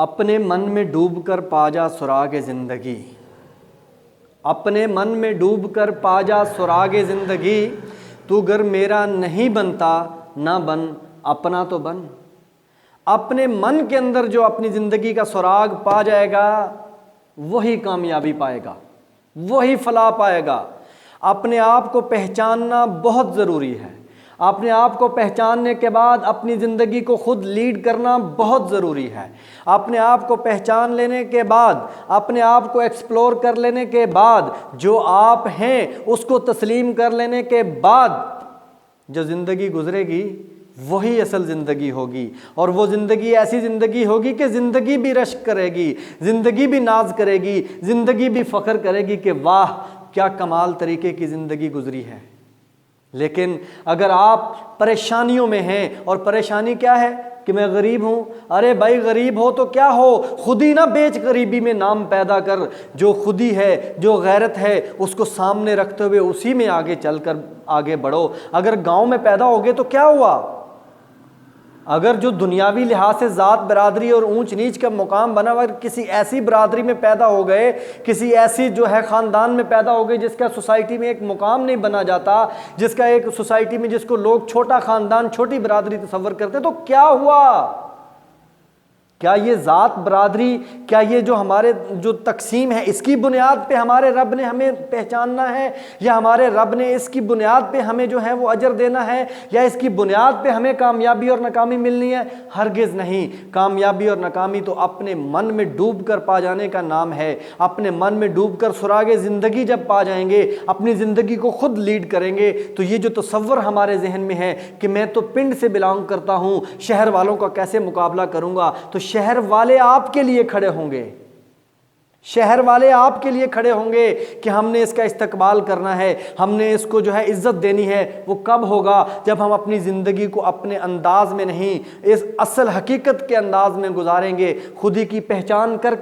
اپنے من میں ڈوب کر پا جا سراغ زندگی، اپنے من میں ڈوب کر پا جا سراغ زندگی، تو گر میرا نہیں بنتا نہ بن اپنا تو بن۔ اپنے من کے اندر جو اپنی زندگی کا سراغ پا جائے گا وہی کامیابی پائے گا، وہی فلاح پائے گا۔ اپنے آپ کو پہچاننا بہت ضروری ہے۔ اپنے آپ کو پہچاننے کے بعد اپنی زندگی کو خود لیڈ کرنا بہت ضروری ہے۔ اپنے آپ کو پہچان لینے کے بعد، اپنے آپ کو ایکسپلور کر لینے کے بعد، جو آپ ہیں اس کو تسلیم کر لینے کے بعد جو زندگی گزرے گی وہی اصل زندگی ہوگی، اور وہ زندگی ایسی زندگی ہوگی کہ زندگی بھی رشک کرے گی، زندگی بھی ناز کرے گی، زندگی بھی فخر کرے گی کہ واہ کیا کمال طریقے کی زندگی گزری ہے۔ لیکن اگر آپ پریشانیوں میں ہیں، اور پریشانی کیا ہے کہ میں غریب ہوں، ارے بھائی غریب ہو تو کیا ہو، خودی نہ بیچ غریبی میں نام پیدا کر۔ جو خودی ہے، جو غیرت ہے، اس کو سامنے رکھتے ہوئے اسی میں آگے چل کر آگے بڑھو۔ اگر گاؤں میں پیدا ہوگے تو کیا ہوا؟ اگر جو دنیاوی لحاظ سے ذات برادری اور اونچ نیچ کا مقام بنا ہوا، کسی ایسی برادری میں پیدا ہو گئے، کسی ایسی جو ہے خاندان میں پیدا ہو گئے جس کا سوسائٹی میں ایک مقام نہیں بنا جاتا، جس کا ایک سوسائٹی میں جس کو لوگ چھوٹا خاندان، چھوٹی برادری تصور کرتے، تو کیا ہوا؟ کیا یہ ذات برادری، کیا یہ جو ہمارے جو تقسیم ہے اس کی بنیاد پہ ہمارے رب نے ہمیں پہچاننا ہے، یا ہمارے رب نے اس کی بنیاد پہ ہمیں جو ہے وہ اجر دینا ہے، یا اس کی بنیاد پہ ہمیں کامیابی اور ناکامی ملنی ہے؟ ہرگز نہیں۔ کامیابی اور ناکامی تو اپنے من میں ڈوب کر پا جانے کا نام ہے۔ اپنے من میں ڈوب کر سراغ زندگی جب پا جائیں گے، اپنی زندگی کو خود لیڈ کریں گے، تو یہ جو تصور ہمارے ذہن میں ہے کہ میں تو پنڈ سے بلانگ کرتا ہوں، شہر والوں کا کیسے مقابلہ کروں گا، تو شہر والے آپ کے لیے کھڑے ہوں گے، شہر والے آپ کے لیے کھڑے ہوں گے کہ ہم نے اس کا استقبال کرنا ہے، ہم نے اس کو جو ہے عزت دینی ہے۔ وہ کب ہوگا؟ جب ہم اپنی زندگی کو اپنے انداز میں نہیں، اس اصل حقیقت کے انداز میں گزاریں گے، خودی کی پہچان کر کے